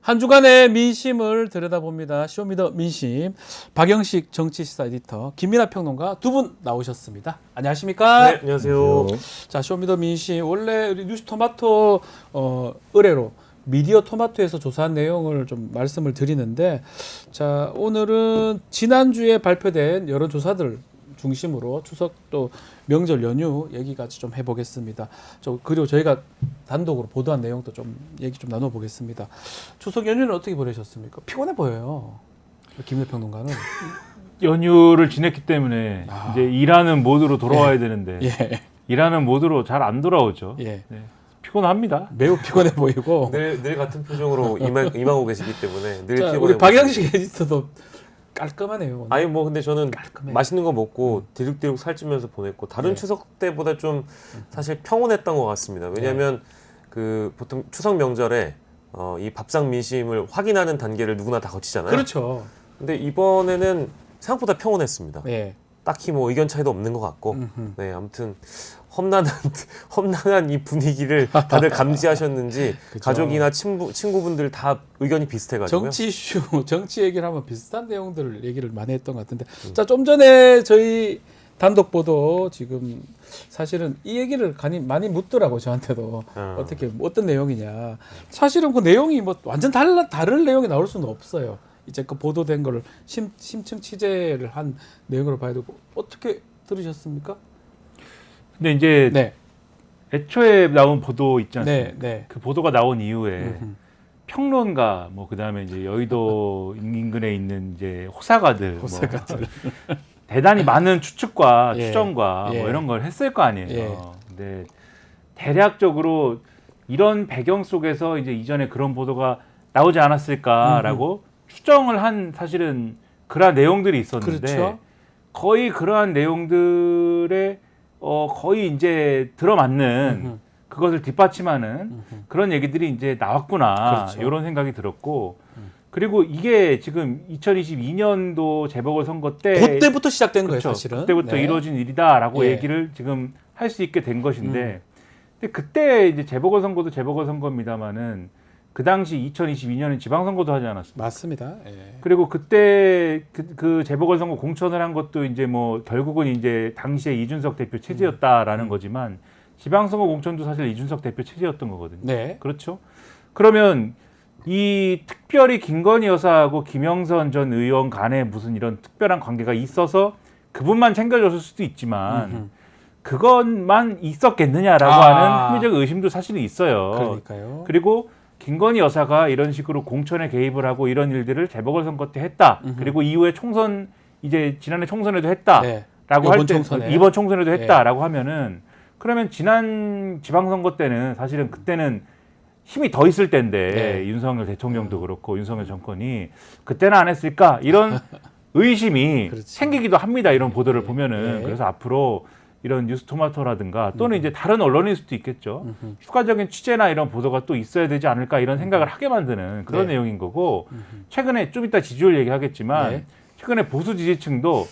한 주간의 민심을 들여다봅니다. 쇼미더 민심 박영식 정치시사 에디터 김민하 평론가 두 분 나오셨습니다. 안녕하십니까? 네, 안녕하세요. 자, 쇼미더 민심 원래 우리 뉴스토마토 의뢰로 미디어 토마토에서 조사한 내용을 좀 말씀을 드리는데, 자, 오늘은 지난주에 발표된 여론조사들 중심으로 추석 또 명절 연휴 얘기 같이 좀 해보겠습니다. 그리고 저희가 단독으로 보도한 내용도 좀 얘기 좀 나눠보겠습니다. 추석 연휴는 어떻게 보내셨습니까? 피곤해 보여요, 김민하 평론가는. 연휴를 지냈기 때문에 이제 일하는 모드로 돌아와야 되는데 일하는 모드로 잘 안 돌아오죠. 네. 피곤합니다. 매우 피곤해 보이고 늘 같은 표정으로 임하고 계시기 때문에 늘 피곤해. 우리 박영식 에디터도 깔끔하네요. 오늘. 아니 뭐 근데 저는 깔끔해요. 맛있는 거 먹고 디룩디룩 살찌면서 보냈고 다른 추석 때보다 좀 사실 평온했던 것 같습니다. 왜냐하면 그 보통 추석 명절에 이 밥상 민심을 확인하는 단계를 누구나 다 거치잖아요. 그렇죠. 근데 이번에는 생각보다 평온했습니다. 네. 딱히 뭐 의견 차이도 없는 것 같고, 네, 아무튼 험난한 이 분위기를 다들 감지하셨는지 그쵸. 가족이나 친구분들 다 의견이 비슷해가지고요. 정치 이슈, 정치 얘기를 하면 비슷한 내용들을 얘기를 많이 했던 것 같은데, 자, 좀 전에 저희 단독 보도 지금 사실은 이 얘기를 많이 묻더라고 저한테도. 어떻게 어떤 내용이냐. 사실은 그 내용이 뭐 완전 다른 내용이 나올 수는 없어요. 이제 그 보도된 거를 심층 취재를 한 내용으로 봐야 되고. 어떻게 들으셨습니까? 근데 이제 네. 애초에 나온 보도 있지 않습니까? 네, 네. 그 보도가 나온 이후에 평론가 뭐 그다음에 이제 여의도 인근에 있는 이제 호사가들 뭐 대단히 많은 추측과 추정과 뭐 이런 걸 했을 거 아니에요. 근데 대략적으로 이런 배경 속에서 이제 이전에 그런 보도가 나오지 않았을까라고 추정을 한 사실은 그러한 내용들이 있었는데, 그렇죠. 거의 그러한 내용들의 거의 이제 들어맞는 그것을 뒷받침하는 그런 얘기들이 이제 나왔구나. 그렇죠. 이런 생각이 들었고, 그리고 이게 지금 2022년도 재보궐선거 때 그때부터 시작된 거예요, 그렇죠. 사실은. 그때부터 네. 이루어진 일이다라고 예. 얘기를 지금 할 수 있게 된 것인데, 근데 그때 이제 재보궐선거도 재보궐선거입니다만은 그 당시 2022년은 지방선거도 하지 않았습니까? 맞습니다. 예. 그리고 그때 그 재보궐선거 공천을 한 것도 이제 뭐 결국은 이제 당시에 이준석 대표 체제였다라는 거지만, 지방선거 공천도 사실 이준석 대표 체제였던 거거든요. 네. 그렇죠? 그러면 이 특별히 김건희 여사하고 김영선 전 의원 간에 무슨 이런 특별한 관계가 있어서 그분만 챙겨줬을 수도 있지만 그것만 있었겠느냐라고 하는 합리적 의심도 사실은 있어요. 그러니까요. 그리고 김건희 여사가 이런 식으로 공천에 개입을 하고 이런 일들을 재보궐선거 때 했다. 그리고 이후에 총선, 이제 지난해 총선에도 했다라고 네. 할 때, 총선에. 이번 총선에도 했다라고 하면은, 그러면 지난 지방선거 때는 사실은 그때는 힘이 더 있을 때인데, 윤석열 대통령도 그렇고 윤석열 정권이 그때는 안 했을까, 이런 의심이 그렇지. 생기기도 합니다. 이런 보도를 보면은. 그래서 앞으로 이런 뉴스토마토라든가 또는 이제 다른 언론일 수도 있겠죠. 추가적인 취재나 이런 보도가 또 있어야 되지 않을까, 이런 생각을 하게 만드는 그런 내용인 거고, 최근에 좀 이따 지지율 얘기하겠지만 최근에 보수 지지층도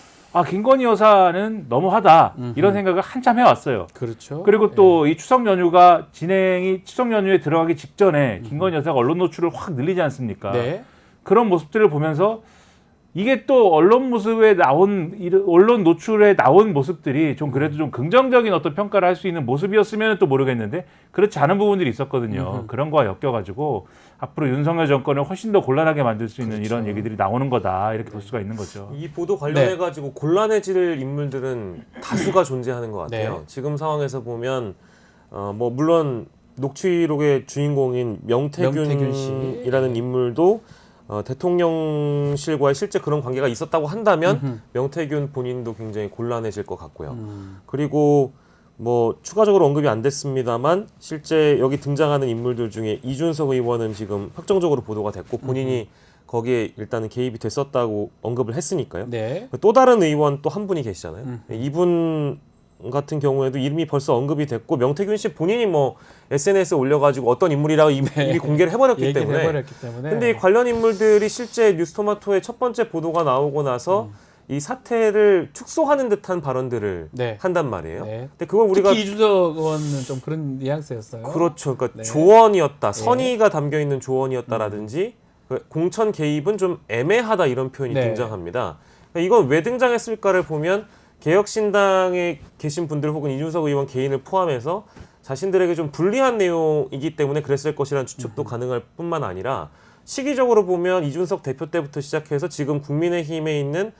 김건희 여사는 너무하다, 이런 생각을 한참 해왔어요. 그렇죠. 그리고 또 이 추석 연휴가 추석 연휴에 들어가기 직전에 김건희 여사가 언론 노출을 확 늘리지 않습니까? 네. 그런 모습들을 보면서 이게 또 언론 노출에 나온 모습들이 좀 그래도 좀 긍정적인 어떤 평가를 할 수 있는 모습이었으면 또 모르겠는데, 그렇지 않은 부분들이 있었거든요. 그런 거와 엮여가지고 앞으로 윤석열 정권을 훨씬 더 곤란하게 만들 수 있는 이런 얘기들이 나오는 거다, 이렇게 볼 수가 있는 거죠. 이 보도 관련해가지고 곤란해질 인물들은 다수가 존재하는 것 같아요. 지금 상황에서 보면 뭐 물론 녹취록의 주인공인 명태균 씨라는 인물도 대통령실과의 실제 그런 관계가 있었다고 한다면 명태균 본인도 굉장히 곤란해질 것 같고요. 그리고 뭐 추가적으로 언급이 안 됐습니다만 실제 여기 등장하는 인물들 중에 이준석 의원은 지금 확정적으로 보도가 됐고 본인이 거기에 일단은 개입이 됐었다고 언급을 했으니까요. 네. 또 다른 의원 또 한 분이 계시잖아요. 이분 같은 경우에도 이름이 벌써 언급이 됐고, 명태균 씨 본인이 뭐 SNS에 올려가지고 어떤 인물이라고 이미 공개를 해버렸기 때문에. 근데 이 관련 인물들이 실제 뉴스토마토의 첫 번째 보도가 나오고 나서 이 사태를 축소하는 듯한 발언들을 네. 한단 말이에요. 네. 근데 그걸 우리가 특히 이준석 의원은 좀 그런 뉘앙스였어요. 그렇죠. 그러니까 네. 조언이었다, 선의가 담겨 있는 조언이었다라든지 그 공천 개입은 좀 애매하다 이런 표현이 네. 등장합니다. 그러니까 이건 왜 등장했을까를 보면 개혁신당에 계신 분들 혹은 이준석 의원 개인을 포함해서 자신들에게 좀 불리한 내용이기 때문에 그랬을 것이라는 추측도 가능할 뿐만 아니라 시기적으로 보면 이준석 대표 때부터 시작해서 지금 국민의힘에 있는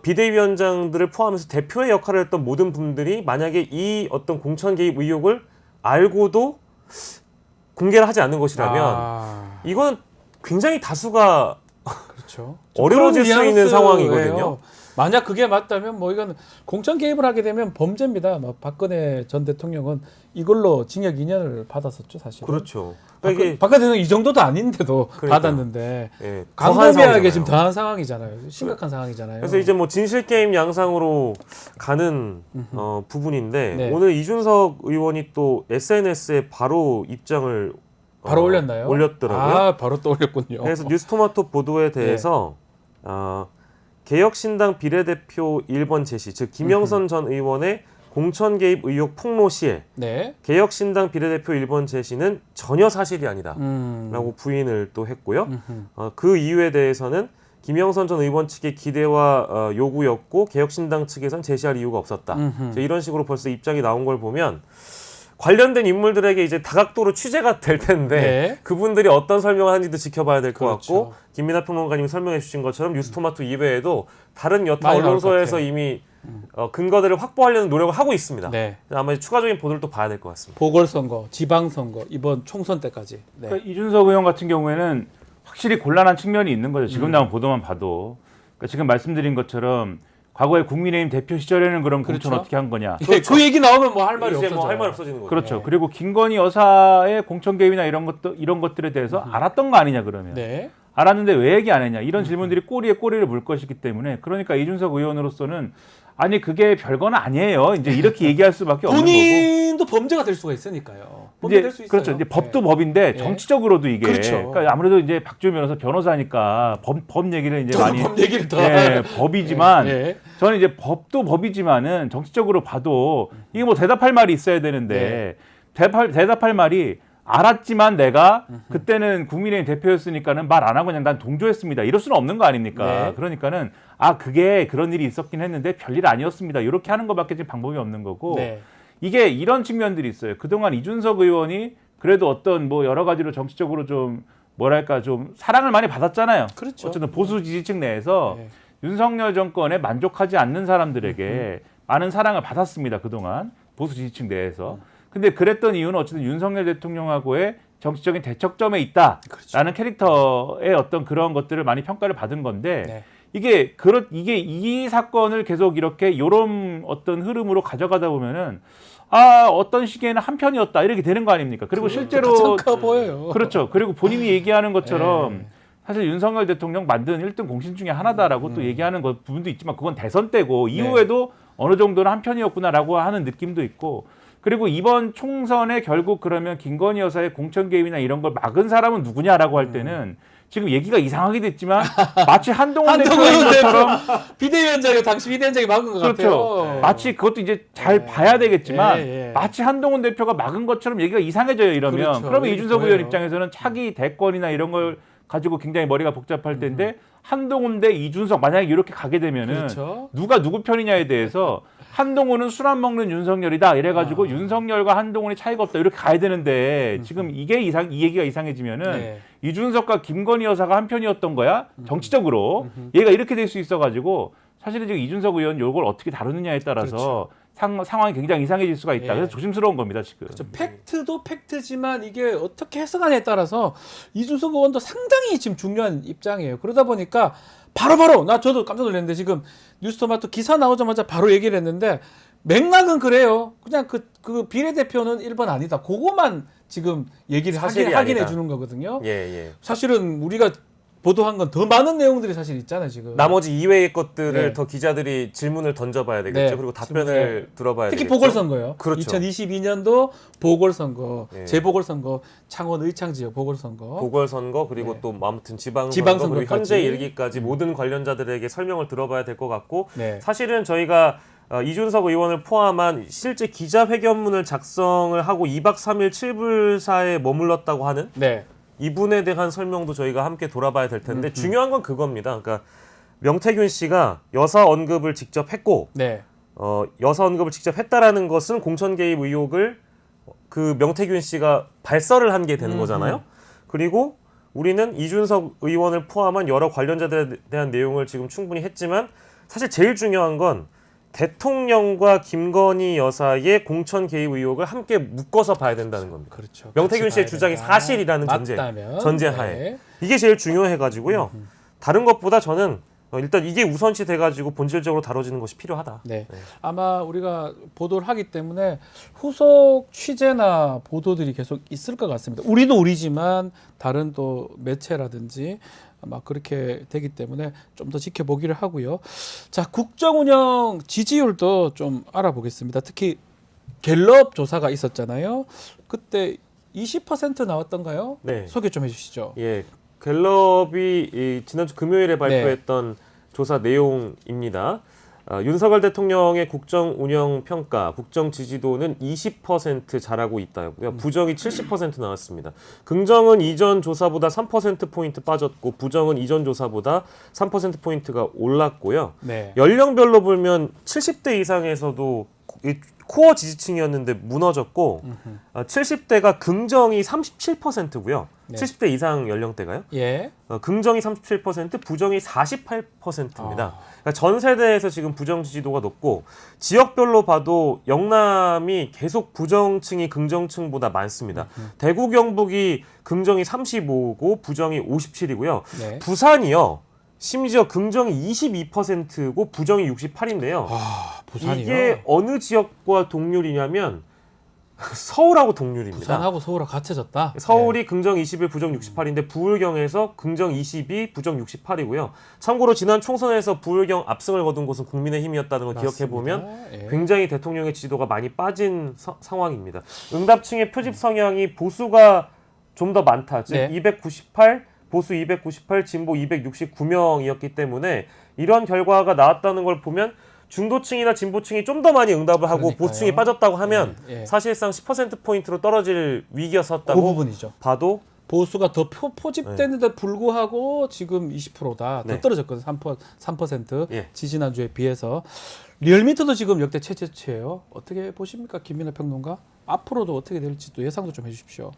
비대위원장들을 포함해서 대표의 역할을 했던 모든 분들이 만약에 이 어떤 공천 개입 의혹을 알고도 공개를 하지 않는 것이라면 이건 굉장히 다수가 그렇죠. 어려워질 수 있는 뉘앙스예요. 상황이거든요. 만약 그게 맞다면 뭐 이건 공천 개입을 하게 되면 범죄입니다. 뭐 박근혜 전 대통령은 이걸로 징역 2년을 받았었죠, 사실. 그렇죠. 그러니까 이게 박근혜 대통령 이 정도도 아닌데도 그러니까요. 받았는데 예, 더한 광범위하게 상황이잖아요. 지금 더한 상황이잖아요. 심각한 상황이잖아요. 그래서 이제 뭐 진실 게임 양상으로 가는 부분인데 네. 오늘 이준석 의원이 또 SNS에 바로 입장을 바로 올렸나요? 올렸더라고요. 아, 바로 또 올렸군요. 그래서 뉴스토마토 보도에 대해서 개혁신당 비례대표 1번 제시, 즉 김영선 전 의원의 공천 개입 의혹 폭로 시에 네. 개혁신당 비례대표 1번 제시는 전혀 사실이 아니다 라고 부인을 또 했고요. 그 이유에 대해서는 김영선 전 의원 측의 기대와 요구였고 개혁신당 측에선 제시할 이유가 없었다. 이런 식으로 벌써 입장이 나온 걸 보면 관련된 인물들에게 이제 다각도로 취재가 될 텐데 네. 그분들이 어떤 설명을 하는지도 지켜봐야 될 것 그렇죠. 같고 김민하 평론가님이 설명해 주신 것처럼 뉴스토마토 이외에도 다른 여타 많이 나올 것 언론사에서 같아요. 이미 근거들을 확보하려는 노력을 하고 있습니다. 네. 아마 이제 추가적인 보도를 또 봐야 될 것 같습니다. 보궐선거, 지방선거, 이번 총선 때까지. 네. 그러니까 이준석 의원 같은 경우에는 확실히 곤란한 측면이 있는 거죠. 지금 나온 보도만 봐도. 그러니까 지금 말씀드린 것처럼 과거에 국민의힘 대표 시절에는 그럼 공천 그렇죠. 어떻게 한 거냐. 그 얘기 나오면 뭐 할 말이 이제 없어져요. 뭐 할 말 없어지는 거죠. 그렇죠. 네. 그리고 김건희 여사의 공천 개입이나 이런 것들에 대해서 알았던 거 아니냐 그러면. 네. 알았는데 왜 얘기 안 했냐. 이런 질문들이 꼬리에 꼬리를 물 것이기 때문에 그러니까 이준석 의원으로서는 아니 그게 별건 아니에요. 이제 이렇게 얘기할 수밖에 없는 거고. 본인도 범죄가 될 수가 있으니까요. 범죄 될 수 있어요. 그렇죠. 이제 법도 네. 법인데 네. 정치적으로도 이게 그렇죠. 그러니까 아무래도 이제 박주호 변호사 변호사니까 법 얘기를 이제 많이 법 얘기를 더. 예, 법이지만 예. 저는 이제 법도 법이지만은 정치적으로 봐도 이게 뭐 대답할 말이 있어야 되는데 대답할 말이 알았지만 내가 그때는 국민의힘 대표였으니까는 말 안 하고 그냥 난 동조했습니다. 이럴 수는 없는 거 아닙니까? 네. 그러니까는 그게 그런 일이 있었긴 했는데 별일 아니었습니다. 이렇게 하는 것밖에 지금 방법이 없는 거고 네. 이게 이런 측면들이 있어요. 그동안 이준석 의원이 그래도 어떤 뭐 여러 가지로 정치적으로 좀 뭐랄까 좀 사랑을 많이 받았잖아요. 그렇죠. 어쨌든 보수 지지층 내에서 네. 윤석열 정권에 만족하지 않는 사람들에게 많은 사랑을 받았습니다. 그동안 보수 지지층 내에서. 근데 그랬던 이유는 어쨌든 윤석열 대통령하고의 정치적인 대척점에 있다라는 그렇죠. 캐릭터의 어떤 그런 것들을 많이 평가를 받은 건데 네. 이게 이 사건을 계속 이렇게 요런 어떤 흐름으로 가져가다 보면은 어떤 시기에는 한편이었다 이렇게 되는 거 아닙니까? 그리고 실제로 커 보여요. 그렇죠. 그리고 본인이 얘기하는 것처럼 네. 사실 윤석열 대통령 만든 1등 공신 중에 하나다라고 또 얘기하는 부분도 있지만 그건 대선 때고 이후에도 어느 정도는 한편이었구나라고 하는 느낌도 있고 그리고 이번 총선에 결국 그러면 김건희 여사의 공천 개입이나 이런 걸 막은 사람은 누구냐라고 할 때는 지금 얘기가 이상하게 됐지만 마치 한동훈 대표인 것처럼 비대위원장이 당시 비대위원장이 막은 것 그렇죠. 같아요. 마치 그것도 이제 잘 봐야 되겠지만 예. 마치 한동훈 대표가 막은 것처럼 얘기가 이상해져요. 이러면 그렇죠. 그러면 이게 이준석 뭐예요? 의원 입장에서는 차기 대권이나 이런 걸 가지고 굉장히 머리가 복잡할 텐데 한동훈 대 이준석 만약에 이렇게 가게 되면은 그렇죠. 누가 누구 편이냐에 대해서 한동훈은 술 안 먹는 윤석열이다 이래가지고 윤석열과 한동훈이 차이가 없다 이렇게 가야 되는데 지금 이 얘기가 이상해지면은 네. 이준석과 김건희 여사가 한 편이었던 거야 정치적으로 얘가 이렇게 될 수 있어가지고 사실은 지금 이준석 의원 이걸 어떻게 다루느냐에 따라서 상황이 굉장히 이상해질 수가 있다. 예. 그래서 조심스러운 겁니다 지금. 그렇죠. 팩트도 팩트지만 이게 어떻게 해석하냐에 따라서 이준석 의원도 상당히 지금 중요한 입장이에요. 그러다 보니까 바로바로 저도 깜짝 놀랐는데 지금 뉴스토마토 기사 나오자마자 바로 얘기를 했는데 맥락은 그래요. 그냥 그 비례대표는 1번 아니다. 그거만 지금 얘기를 사실이 확인해 아니다. 주는 거거든요. 예. 사실은 우리가 보도한 건 더 많은 내용들이 사실 있잖아요 지금. 나머지 이외의 것들을 네. 더 기자들이 질문을 던져봐야 되겠죠. 네. 그리고 답변을 들어봐야 특히 되겠죠. 보궐선거요. 그렇죠. 2022년도 보궐선거, 네. 재보궐선거, 창원 의창 지역 보궐선거. 보궐선거 그리고 네. 또 아무튼 지방선거 지방선거까지. 그리고 현재 일기까지 모든 관련자들에게 설명을 들어봐야 될 것 같고 네. 사실은 저희가 이준석 의원을 포함한 실제 기자회견문을 작성을 하고 2박 3일 7불사에 머물렀다고 하는 네. 이분에 대한 설명도 저희가 함께 돌아봐야 될 텐데 중요한 건 그겁니다. 그러니까 명태균 씨가 여사 언급을 직접 했고 네. 여사 언급을 직접 했다라는 것은 공천 개입 의혹을 그 명태균 씨가 발설을 한 게 되는 거잖아요. 그리고 우리는 이준석 의원을 포함한 여러 관련자들에 대한 내용을 지금 충분히 했지만 사실 제일 중요한 건 대통령과 김건희 여사의 공천 개입 의혹을 함께 묶어서 봐야 된다는 겁니다. 그렇죠. 명태균 같이 씨의 봐야 주장이 된다. 사실이라는 맞다면. 전제하에 네. 이게 제일 중요해가지고요. 다른 것보다 저는 일단 이게 우선시 돼가지고 본질적으로 다뤄지는 것이 필요하다. 네. 아마 우리가 보도를 하기 때문에 후속 취재나 보도들이 계속 있을 것 같습니다. 우리도 우리지만 다른 또 매체라든지 아마 그렇게 되기 때문에 좀 더 지켜보기를 하고요. 자, 국정운영 지지율도 좀 알아보겠습니다. 특히 갤럽 조사가 있었잖아요. 그때 20% 나왔던가요? 네. 소개 좀 해주시죠. 예, 갤럽이 지난주 금요일에 발표했던 조사 내용입니다. 윤석열 대통령의 국정 운영 평가, 국정 지지도는 20% 잘하고 있다고요. 부정이 70% 나왔습니다. 긍정은 이전 조사보다 3%포인트 빠졌고 부정은 이전 조사보다 3%포인트가 올랐고요. 네. 연령별로 보면 70대 이상에서도 이 코어 지지층이었는데 무너졌고 70대가 긍정이 37%고요. 네. 70대 이상 연령대가요. 예. 긍정이 37%, 부정이 48%입니다. 그러니까 전 세대에서 지금 부정 지지도가 높고 지역별로 봐도 영남이 계속 부정층이 긍정층보다 많습니다. 대구 경북이 긍정이 35고 부정이 57이고요. 네. 부산이요. 심지어 긍정이 22%고 부정이 68인데요. 아, 부산이요? 이게 어느 지역과 동률이냐면 서울하고 동률입니다. 부산하고 서울하고 같아졌다. 서울이 긍정 21, 부정 68인데 부울경에서 긍정 22, 부정 68이고요. 참고로 지난 총선에서 부울경 압승을 거둔 곳은 국민의힘이었다는 걸 기억해 보면 예. 굉장히 대통령의 지지도가 많이 빠진 상황입니다. 응답층의 표집 성향이 보수가 좀 더 많다. 즉 네. 298, 보수 298, 진보 269명이었기 때문에 이런 결과가 나왔다는 걸 보면 중도층이나 진보층이 좀 더 많이 응답을 하고 그러니까요. 보수층이 빠졌다고 하면 예, 예. 사실상 10%포인트로 떨어질 그 위기였었다고 부분이죠. 봐도 보수가 더 포집됐는데 불구하고 지금 20%다. 더 네. 떨어졌거든. 3% 예. 지지난주에 비해서. 리얼미터도 지금 역대 최저치예요. 어떻게 보십니까? 김민하 평론가? 앞으로도 어떻게 될지 또 예상도 좀 해주십시오.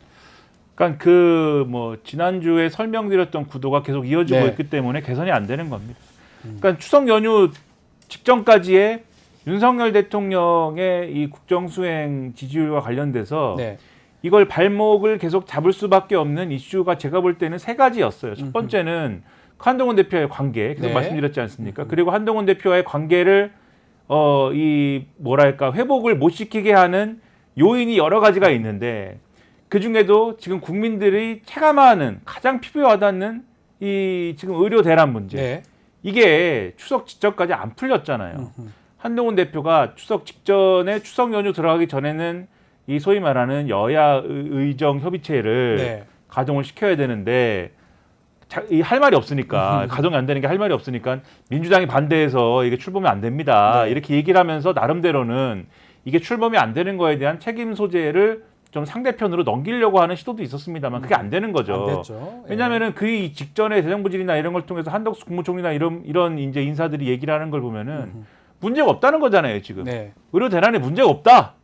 그러니까 그 뭐 지난주에 설명드렸던 구도가 계속 이어지고 네. 있기 때문에 개선이 안 되는 겁니다. 그러니까 추석 연휴 직전까지의 윤석열 대통령의 이 국정 수행 지지율과 관련돼서 네. 이걸 발목을 계속 잡을 수밖에 없는 이슈가 제가 볼 때는 세 가지였어요. 첫 번째는 한동훈 대표와의 관계 계속 네. 말씀드렸지 않습니까? 그리고 한동훈 대표와의 관계를 이 뭐랄까 회복을 못 시키게 하는 요인이 여러 가지가 있는데 그 중에도 지금 국민들이 체감하는 가장 피부에 와닿는 이 지금 의료 대란 문제. 네. 이게 추석 직전까지 안 풀렸잖아요. 한동훈 대표가 추석 직전에 추석 연휴 들어가기 전에는 이 소위 말하는 여야 의정 협의체를 네. 가동을 시켜야 되는데 할 말이 없으니까 가동이 안 되는 게 할 말이 없으니까 민주당이 반대해서 이게 출범이 안 됩니다. 네. 이렇게 얘기를 하면서 나름대로는 이게 출범이 안 되는 거에 대한 책임 소재를 좀 상대편으로 넘기려고 하는 시도도 있었습니다만 그게 안 되는 거죠. 안 됐죠. 예. 왜냐하면은 그 직전에 대정부질이나 이런 걸 통해서 한덕수 국무총리나 이런 이제 인사들이 얘기를 하는 걸 보면은 문제가 없다는 거잖아요 지금. 네. 의료 대란에 문제가 없다.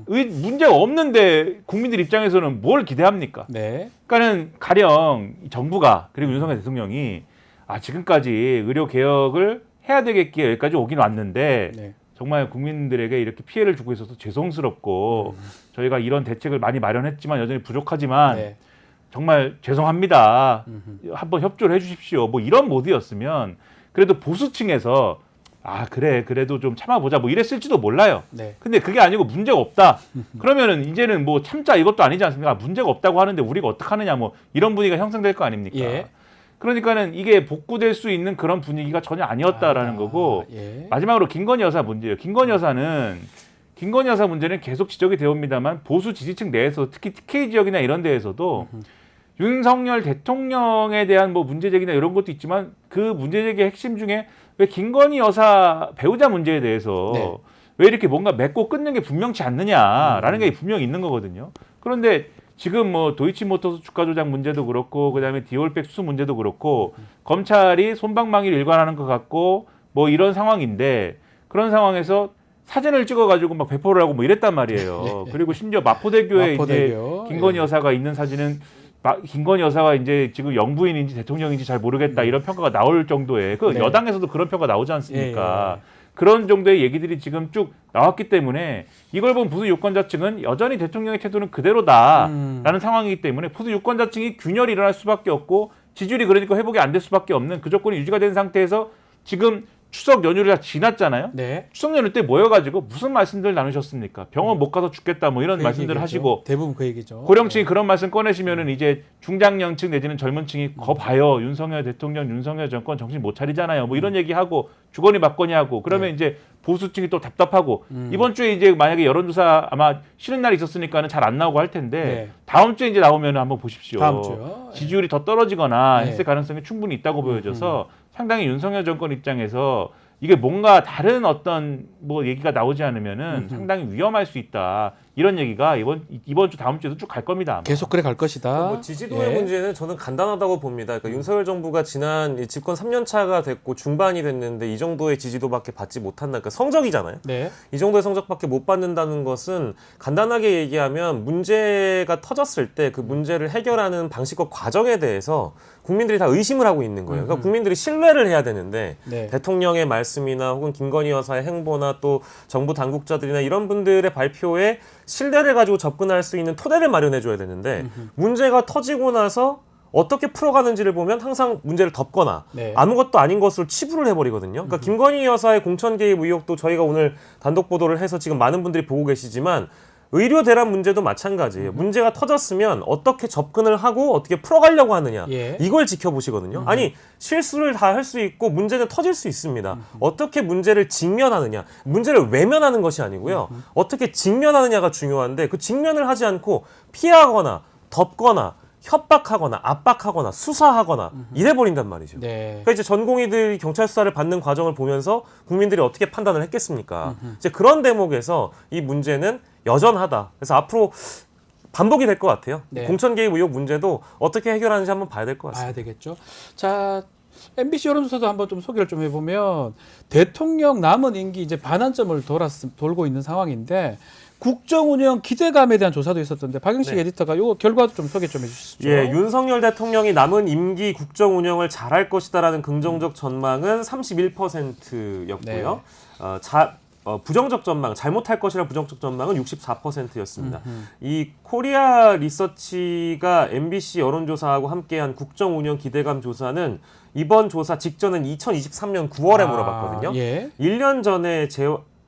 문제가 없는데 국민들 입장에서는 뭘 기대합니까? 네. 그러니까는 가령 정부가 그리고 윤석열 대통령이 지금까지 의료 개혁을 해야 되겠기에 여기까지 오긴 왔는데 네. 정말 국민들에게 이렇게 피해를 주고 있어서 죄송스럽고 저희가 이런 대책을 많이 마련했지만 여전히 부족하지만 네. 정말 죄송합니다. 한번 협조를 해주십시오. 뭐 이런 모드였으면 그래도 보수층에서 그래도 좀 참아보자 뭐 이랬을지도 몰라요. 네. 근데 그게 아니고 문제가 없다. 그러면은 이제는 뭐 참자 이것도 아니지 않습니까? 문제가 없다고 하는데 우리가 어떡하느냐 뭐 이런 분위기가 형성될 거 아닙니까? 예. 그러니까는 이게 복구될 수 있는 그런 분위기가 전혀 아니었다라는 거고 예. 마지막으로 김건희 여사 문제예요. 김건희 여사 문제는 계속 지적이 되옵니다만 보수 지지층 내에서 특히 TK 지역이나 이런 데에서도 윤석열 대통령에 대한 뭐 문제 제기나 이런 것도 있지만 그 문제 제기의 핵심 중에 왜 김건희 여사 배우자 문제에 대해서 네. 왜 이렇게 뭔가 맺고 끊는 게 분명치 않느냐라는 게 분명히 있는 거거든요. 그런데 지금 뭐 도이치모터스 주가 조작 문제도 그렇고 그다음에 디올백 수수 문제도 그렇고 검찰이 솜방망이를 일관하는 것 같고 뭐 이런 상황인데 그런 상황에서 사진을 찍어가지고 막 배포를 하고 뭐 이랬단 말이에요. 그리고 심지어 마포대교에 이제 김건희 여사가 있는 사진은 김건희 여사가 이제 지금 영부인인지 대통령인지 잘 모르겠다 이런 평가가 나올 정도의 그 네. 여당에서도 그런 평가 나오지 않습니까? 그런 정도의 얘기들이 지금 쭉 나왔기 때문에 이걸 본 보수 유권자층은 여전히 대통령의 태도는 그대로다라는 상황이기 때문에 보수 유권자층이 균열이 일어날 수밖에 없고 지지율이 그러니까 회복이 안 될 수밖에 없는 그 조건이 유지가 된 상태에서 지금 추석 연휴를 다 지났잖아요. 네. 추석 연휴 때 모여가지고 무슨 말씀들 나누셨습니까? 병원 못 가서 죽겠다 뭐 이런 그 말씀들 얘기겠죠. 하시고 대부분 그 얘기죠. 고령층이 그런 말씀 꺼내시면은 이제 중장년층 내지는 젊은층이 거 봐요. 윤석열 대통령, 윤석열 정권 정신 못 차리잖아요. 뭐 이런 얘기하고 주거니 받거니 하고 그러면 이제 보수층이 또 답답하고 이번 주에 이제 만약에 여론조사 아마 쉬는 날이 있었으니까는 잘 안 나오고 할 텐데 다음 주에 이제 나오면 한번 보십시오. 다음 주요. 지지율이 더 떨어지거나 네. 했을 가능성이 충분히 있다고 보여져서 상당히 윤석열 정권 입장에서 이게 뭔가 다른 어떤 뭐 얘기가 나오지 않으면은 상당히 위험할 수 있다. 이런 얘기가 이번 주 다음 주에도 쭉 갈 겁니다. 아마. 계속 그래 갈 것이다. 뭐 지지도의 문제는 저는 간단하다고 봅니다. 그러니까 윤석열 정부가 지난 집권 3년 차가 됐고 중반이 됐는데 이 정도의 지지도밖에 받지 못한다. 그러니까 성적이잖아요. 네. 이 정도의 성적밖에 못 받는다는 것은 간단하게 얘기하면 문제가 터졌을 때 그 문제를 해결하는 방식과 과정에 대해서 국민들이 다 의심을 하고 있는 거예요. 그러니까 국민들이 신뢰를 해야 되는데 네. 대통령의 말씀이나 혹은 김건희 여사의 행보나 또 정부 당국자들이나 이런 분들의 발표에 신뢰를 가지고 접근할 수 있는 토대를 마련해 줘야 되는데 문제가 터지고 나서 어떻게 풀어가는지를 보면 항상 문제를 덮거나 네. 아무것도 아닌 것으로 치부를 해버리거든요. 그러니까 김건희 여사의 공천 개입 의혹도 저희가 오늘 단독 보도를 해서 지금 많은 분들이 보고 계시지만 의료 대란 문제도 마찬가지예요. 문제가 터졌으면 어떻게 접근을 하고 어떻게 풀어가려고 하느냐 예. 이걸 지켜보시거든요. 아니 실수를 다 할 수 있고 문제는 터질 수 있습니다. 어떻게 문제를 직면하느냐 문제를 외면하는 것이 아니고요. 어떻게 직면하느냐가 중요한데 그 직면을 하지 않고 피하거나 덮거나 협박하거나 압박하거나 수사하거나 이래버린단 말이죠. 네. 그러니까 이제 전공의들이 경찰 수사를 받는 과정을 보면서 국민들이 어떻게 판단을 했겠습니까? 이제 그런 대목에서 이 문제는 여전하다. 그래서 앞으로 반복이 될 것 같아요. 네. 공천 개입 의혹 문제도 어떻게 해결하는지 한번 봐야 될 것 봐야 같습니다. 되겠죠. 자, MBC 여론조사도 한번 좀 소개를 좀 해보면 대통령 남은 임기 이제 반환점을 돌고 있는 상황인데 국정 운영 기대감에 대한 조사도 있었던데 박영식 네. 에디터가 요 결과도 좀 소개 좀 해주시죠. 예, 윤석열 대통령이 남은 임기 국정 운영을 잘할 것이다라는 긍정적 전망은 31%였고요. 부정적 전망, 잘못할 것이라는 부정적 전망은 64%였습니다. 이 코리아 리서치가 MBC 여론조사하고 함께한 국정 운영 기대감 조사는 이번 조사 직전은 2023년 9월에 물어봤거든요. 예. 1년 전에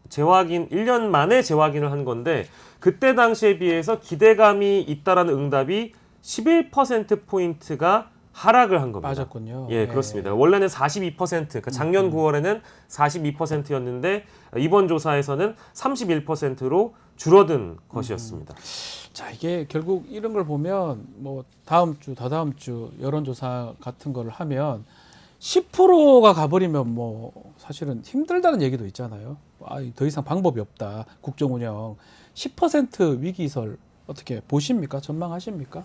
재확인, 1년 만에 재확인을 한 건데 그때 당시에 비해서 기대감이 있다라는 응답이 11%포인트가 하락을 한 겁니다. 빠졌군요. 예, 그렇습니다. 원래는 42%, 그러니까 작년 9월에는 42%였는데 이번 조사에서는 31%로 줄어든 것이었습니다. 자, 이게 결국 이런 걸 보면 뭐 다음 주, 다다음 주 여론조사 같은 거를 하면 10%가 가버리면 뭐 사실은 힘들다는 얘기도 있잖아요. 더 이상 방법이 없다. 국정 운영 10% 위기설 어떻게 보십니까? 전망하십니까?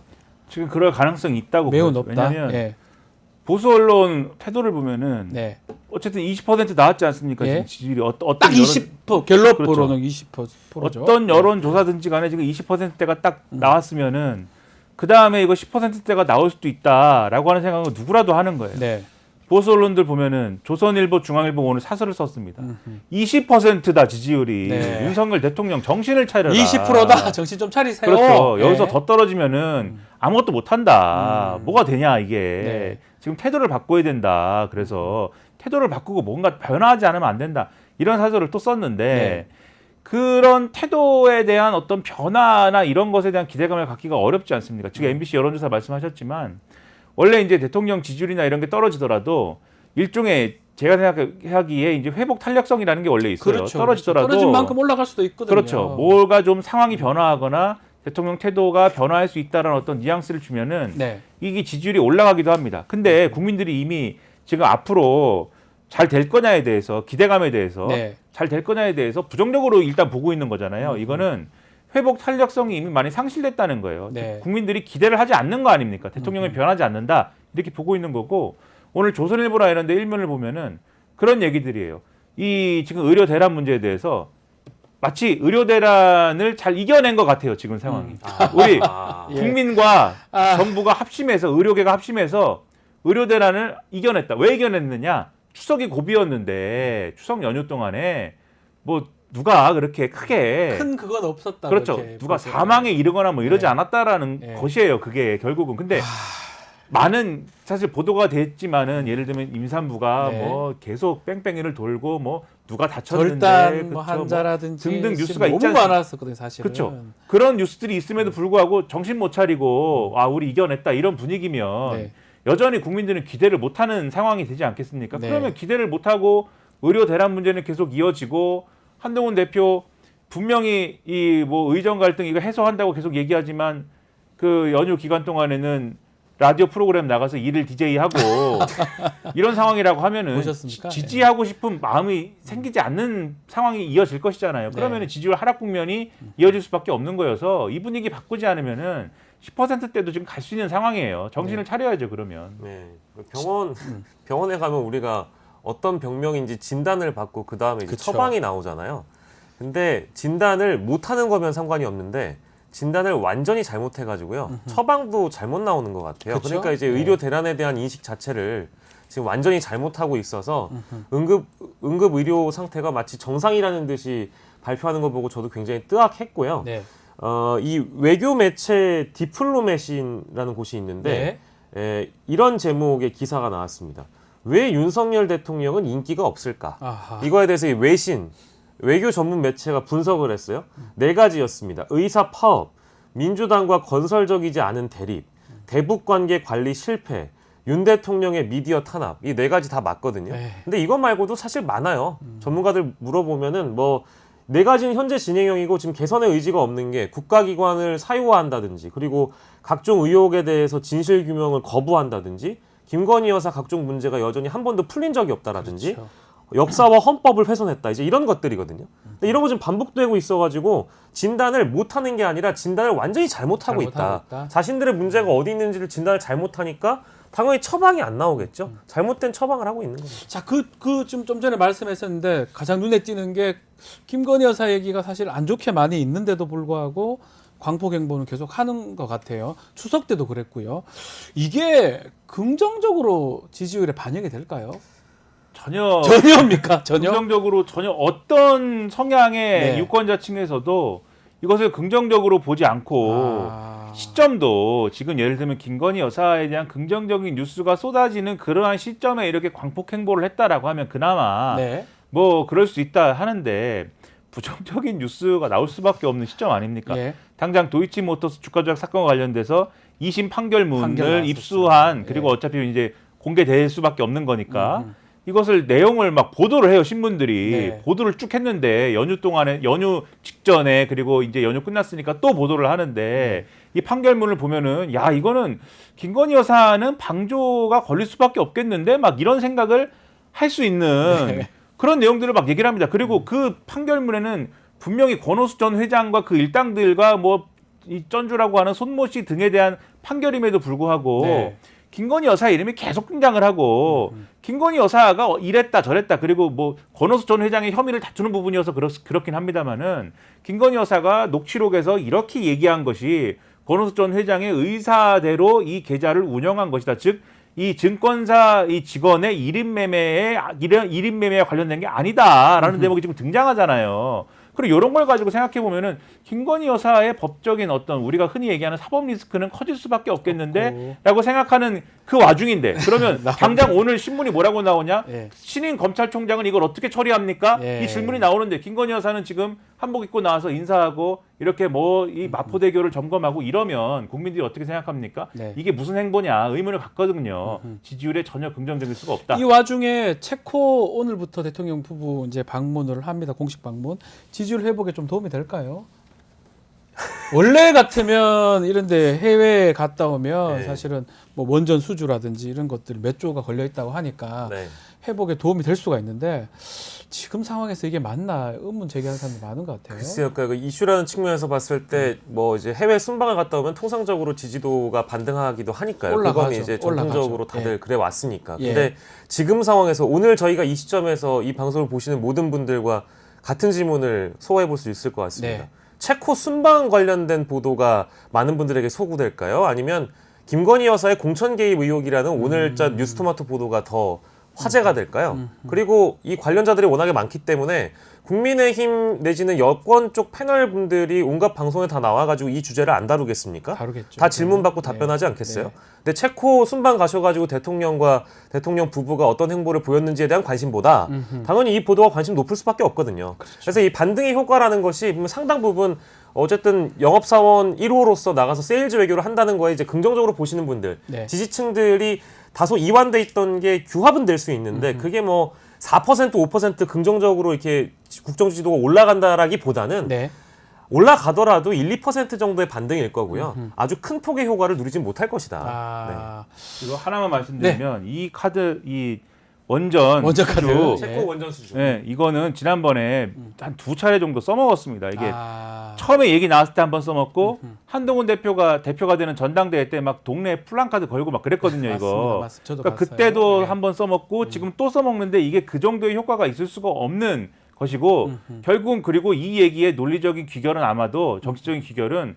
지금 그럴 가능성이 있다고 매우 보여요. 높다. 왜냐하면 예. 보수 언론 태도를 보면은 네. 어쨌든 20% 나왔지 않습니까? 예. 지금 지지율이 어떤 딱 20% 갤럽으로는 그렇죠. 20%죠. 어떤 여론조사든지 간에 지금 20%대가 딱 나왔으면은 그 다음에 이거 10%대가 나올 수도 있다라고 하는 생각은 누구라도 하는 거예요. 네. 보수 언론들 보면은 조선일보, 중앙일보 오늘 사설을 썼습니다. 20%다 지지율이. 네. 윤석열 대통령 정신을 차려라. 20%다. 정신 좀 차리세요. 그렇죠. 네. 여기서 더 떨어지면은 아무것도 못 한다. 뭐가 되냐 이게. 네. 지금 태도를 바꿔야 된다. 그래서 태도를 바꾸고 뭔가 변화하지 않으면 안 된다. 이런 사설을 또 썼는데 네. 그런 태도에 대한 어떤 변화나 이런 것에 대한 기대감을 갖기가 어렵지 않습니까? 지금 MBC 여론조사 말씀하셨지만 원래 이제 대통령 지지율이나 이런 게 떨어지더라도 일종의 제가 생각하기에 이제 회복 탄력성이라는 게 원래 있어요. 그렇죠. 떨어지더라도 떨어진 만큼 올라갈 수도 있거든요. 그렇죠. 뭐가 좀 상황이 변화하거나 대통령 태도가 변화할 수 있다는 어떤 뉘앙스를 주면은 네. 이게 지지율이 올라가기도 합니다. 근데 국민들이 이미 지금 앞으로 잘 될 거냐에 대해서 기대감에 대해서 네. 잘 될 거냐에 대해서 부정적으로 일단 보고 있는 거잖아요. 이거는 회복 탄력성이 이미 많이 상실됐다는 거예요. 네. 국민들이 기대를 하지 않는 거 아닙니까? 대통령이 변하지 않는다 이렇게 보고 있는 거고 오늘 조선일보나 이런 데 일면을 보면은 그런 얘기들이에요. 이 지금 의료 대란 문제에 대해서 마치 의료 대란을 잘 이겨낸 것 같아요. 지금 상황이. 우리 예. 국민과 정부가 합심해서 의료계가 합심해서 의료 대란을 이겨냈다. 왜 이겨냈느냐? 추석이 고비였는데 추석 연휴 동안에 뭐 누가 그렇게 크게 큰 그건 없었다. 그렇죠. 그렇게 누가 보세요. 사망에 이르거나 뭐 이러지 네. 않았다라는 네. 것이에요. 그게 결국은. 근데 많은 사실 보도가 됐지만은 예를 들면 임산부가 네. 뭐 계속 뺑뺑이를 돌고 뭐 누가 다쳤는데 절단 그쵸, 뭐 환자라든지 등등 뉴스가 너무 있지 않습니까? 많았었거든요, 사실은. 그렇죠. 그런 뉴스들이 있음에도 불구하고 정신 못 차리고 아 우리 이겨냈다 이런 분위기면 네. 여전히 국민들은 기대를 못하는 상황이 되지 않겠습니까? 네. 그러면 기대를 못하고 의료 대란 문제는 계속 이어지고 한동훈 대표 분명히 이 뭐 의정 갈등 이거 해소한다고 계속 얘기하지만 그 연휴 기간 동안에는 라디오 프로그램 나가서 일을 DJ 하고 이런 상황이라고 하면은 보셨습니까? 지지하고 싶은 마음이 생기지 않는 상황이 이어질 것이잖아요. 그러면은 네. 지지율 하락 국면이 이어질 수밖에 없는 거여서 이 분위기 바꾸지 않으면은 10%대도 지금 갈 수 있는 상황이에요. 정신을 차려야죠, 그러면. 네. 병원에 가면 우리가 어떤 병명인지 진단을 받고 그 다음에 그쵸. 처방이 나오잖아요. 근데 진단을 못하는 거면 상관이 없는데 진단을 완전히 잘못해가지고요. 처방도 잘못 나오는 것 같아요. 그쵸? 그러니까 이제 네. 의료 대란에 대한 인식 자체를 지금 완전히 잘못하고 있어서 응급 의료 상태가 마치 정상이라는 듯이 발표하는 거 보고 저도 굉장히 뜨악했고요. 네. 이 외교 매체 디플로매신이라는 곳이 있는데 이런 제목의 기사가 나왔습니다. 왜 윤석열 대통령은 인기가 없을까? 아하. 이거에 대해서 이 외교 전문 매체가 분석을 했어요. 네 가지였습니다. 의사 파업, 민주당과 건설적이지 않은 대립, 대북 관계 관리 실패, 윤 대통령의 미디어 탄압. 이 네 가지 다 맞거든요. 네. 근데 이것 말고도 사실 많아요. 전문가들 물어보면은 뭐 네 가지는 현재 진행형이고 지금 개선의 의지가 없는 게 국가기관을 사유화한다든지 그리고 각종 의혹에 대해서 진실 규명을 거부한다든지 김건희 여사 각종 문제가 여전히 한 번도 풀린 적이 없다라든지 그렇죠. 역사와 헌법을 훼손했다. 이제 이런 것들이거든요. 근데 이런 거 지금 반복되고 있어가지고 진단을 못하는 게 아니라 진단을 완전히 잘못하고 있다. 자신들의 문제가 어디 있는지를 진단을 잘못하니까 당연히 처방이 안 나오겠죠. 잘못된 처방을 하고 있는 거죠. 자, 좀 전에 말씀했었는데 가장 눈에 띄는 게 김건희 여사 얘기가 사실 안 좋게 많이 있는데도 불구하고 광폭행보는 계속 하는 것 같아요. 추석 때도 그랬고요. 이게 긍정적으로 지지율에 반영이 될까요? 전혀입니까? 전혀? 긍정적으로 전혀 어떤 성향의 네. 유권자층에서도 이것을 긍정적으로 보지 않고 시점도 지금 예를 들면 김건희 여사에 대한 긍정적인 뉴스가 쏟아지는 그러한 시점에 이렇게 광폭 행보를 했다라고 하면 그나마 네. 뭐 그럴 수 있다 하는데 부정적인 뉴스가 나올 수밖에 없는 시점 아닙니까? 예. 당장 도이치모터스 주가 조작 사건과 관련돼서 2심 판결 판결문을 나왔었죠. 입수한 그리고 예. 어차피 이제 공개될 수밖에 없는 거니까 이것을 내용을 막 보도를 해요, 신문들이. 네. 보도를 쭉 했는데 연휴 동안에 연휴 직전에 그리고 이제 연휴 끝났으니까 또 보도를 하는데 이 판결문을 보면은 야, 이거는 김건희 여사는 방조가 걸릴 수밖에 없겠는데 막 이런 생각을 할 수 있는 네. 그런 내용들을 막 얘기를 합니다. 그리고 그 판결문에는 분명히 권오수 전 회장과 그 일당들과 뭐 이 전주라고 하는 손모 씨 등에 대한 판결임에도 불구하고 네. 김건희 여사 이름이 계속 등장을 하고 김건희 여사가 이랬다 저랬다 그리고 뭐 권오수 전 회장의 혐의를 다투는 부분이어서 그렇긴 합니다만은 김건희 여사가 녹취록에서 이렇게 얘기한 것이 권오수 전 회장의 의사대로 이 계좌를 운영한 것이다. 즉 이 증권사 이 직원의 1인 매매에 관련된 게 아니다라는 대목이 지금 등장하잖아요. 그리고 이런 걸 가지고 생각해 보면은 김건희 여사의 법적인 어떤 우리가 흔히 얘기하는 사법 리스크는 커질 수밖에 없겠는데라고 생각하는 그 와중인데 그러면 당장 오늘 신문이 뭐라고 나오냐? 예. 신임 검찰총장은 이걸 어떻게 처리합니까? 예. 이 질문이 나오는데 김건희 여사는 지금 한복 입고 나와서 인사하고 이렇게 뭐 이 마포대교를 점검하고 이러면 국민들이 어떻게 생각합니까? 네. 이게 무슨 행보냐 의문을 갖거든요. 지지율에 전혀 긍정적일 수가 없다. 이 와중에 체코 오늘부터 대통령 부부 이제 방문을 합니다. 공식 방문. 지지율 회복에 좀 도움이 될까요? 원래 같으면 이런데 해외에 갔다 오면 네. 사실은 뭐 원전 수주라든지 이런 것들 몇 조가 걸려 있다고 하니까 네. 회복에 도움이 될 수가 있는데 지금 상황에서 이게 맞나 의문 제기하는 사람이 많은 것 같아요. 글쎄요, 그러니까 그 이슈라는 측면에서 봤을 때 뭐 이제 해외 순방을 갔다 오면 통상적으로 지지도가 반등하기도 하니까요. 올라가죠. 그건 이제 전통적으로 올라가죠. 다들 그래 왔으니까. 예. 근데 지금 상황에서 오늘 저희가 이 시점에서 이 방송을 보시는 모든 분들과 같은 질문을 소화해 볼 수 있을 것 같습니다. 네. 체코 순방 관련된 보도가 많은 분들에게 소구될까요? 아니면 김건희 여사의 공천 개입 의혹이라는 오늘자 뉴스토마토 보도가 더 화제가 될까요? 그리고 이 관련자들이 워낙에 많기 때문에 국민의힘 내지는 여권 쪽 패널 분들이 온갖 방송에 다 나와가지고 이 주제를 안 다루겠습니까? 다루겠죠. 다 질문받고 네. 답변하지 않겠어요? 네. 근데 체코 순방 가셔가지고 대통령과 대통령 부부가 어떤 행보를 보였는지에 대한 관심보다 당연히 이 보도가 관심 높을 수밖에 없거든요. 그렇죠. 그래서 이 반등의 효과라는 것이 상당 부분 어쨌든 영업사원 1호로서 나가서 세일즈 외교를 한다는 거에 이제 긍정적으로 보시는 분들, 네. 지지층들이 다소 이완돼 있던 게 규합은 될 수 있는데 그게 뭐 4% 5% 긍정적으로 이렇게 국정 지지도가 올라간다라기보다는 네. 올라가더라도 1, 2% 정도의 반등일 거고요. 아주 큰 폭의 효과를 누리진 못할 것이다. 아, 이거 하나만 말씀드리면 이 카드 이 원전 카드. 수주, 체코 원전 수주. 네, 이거는 지난번에 한 2차례 정도 써먹었습니다. 이게 아, 처음에 얘기 나왔을 때 한 번 써먹고 한동훈 대표가 되는 전당대회 때 막 동네에 플랜카드 걸고 막 그랬거든요. 이거. 맞습니다. 저도 그러니까 봤어요. 그때도 네. 한 번 써먹고 지금 또 써먹는데 이게 그 정도의 효과가 있을 수가 없는 것이고 결국은 그리고 이 얘기의 논리적인 귀결은 아마도 정치적인 귀결은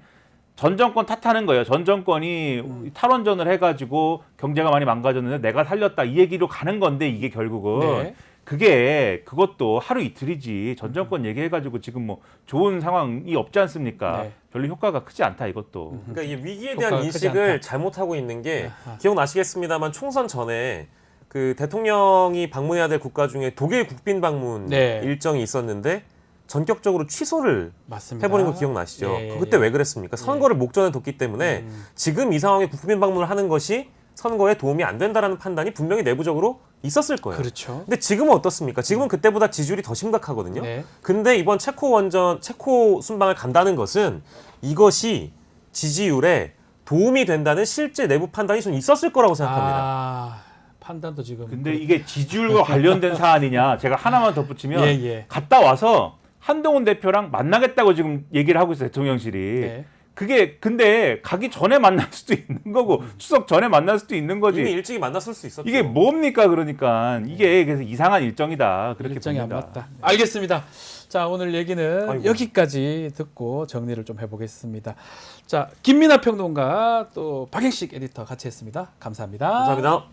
전 정권 탓하는 거예요. 전 정권이 탈원전을 해가지고 경제가 많이 망가졌는데 내가 살렸다 이 얘기로 가는 건데 이게 결국은 네. 그것도 하루 이틀이지 전 정권 얘기해가지고 지금 뭐 좋은 상황이 없지 않습니까? 네. 별로 효과가 크지 않다 이것도. 그러니까 이 위기에 대한 효과가 크지 인식을 않다. 잘못하고 있는 게 아하. 기억나시겠습니다만 총선 전에 그 대통령이 방문해야 될 국가 중에 독일 국빈 방문 네. 일정이 있었는데 전격적으로 취소를 맞습니다. 해버린 거 기억나시죠? 예, 그때 예. 왜 그랬습니까? 선거를 목전에 뒀기 때문에 지금 이 상황에 국빈 방문을 하는 것이 선거에 도움이 안 된다라는 판단이 분명히 내부적으로 있었을 거예요. 그렇죠. 근데 지금은 어떻습니까? 지금은 그때보다 지지율이 더 심각하거든요. 네. 근데 이번 체코 순방을 간다는 것은 이것이 지지율에 도움이 된다는 실제 내부 판단이 좀 있었을 거라고 생각합니다. 아, 판단도 지금. 근데 이게 지지율과 관련된 사안이냐? 제가 하나만 덧붙이면 예, 예. 갔다 와서 한동훈 대표랑 만나겠다고 지금 얘기를 하고 있어요. 대통령실이. 네. 그게 근데 가기 전에 만날 수도 있는 거고 추석 전에 만날 수도 있는 거지. 이미 일찍이 만났을 수 있었죠. 이게 뭡니까 그러니까 이게 그래서 이상한 일정이다 그렇게 일정이 안 봅니다. 맞다. 알겠습니다. 자, 오늘 얘기는 아이고. 여기까지 듣고 정리를 좀 해보겠습니다. 자, 김민하 평론가 또 박행식 에디터 같이 했습니다. 감사합니다. 감사합니다.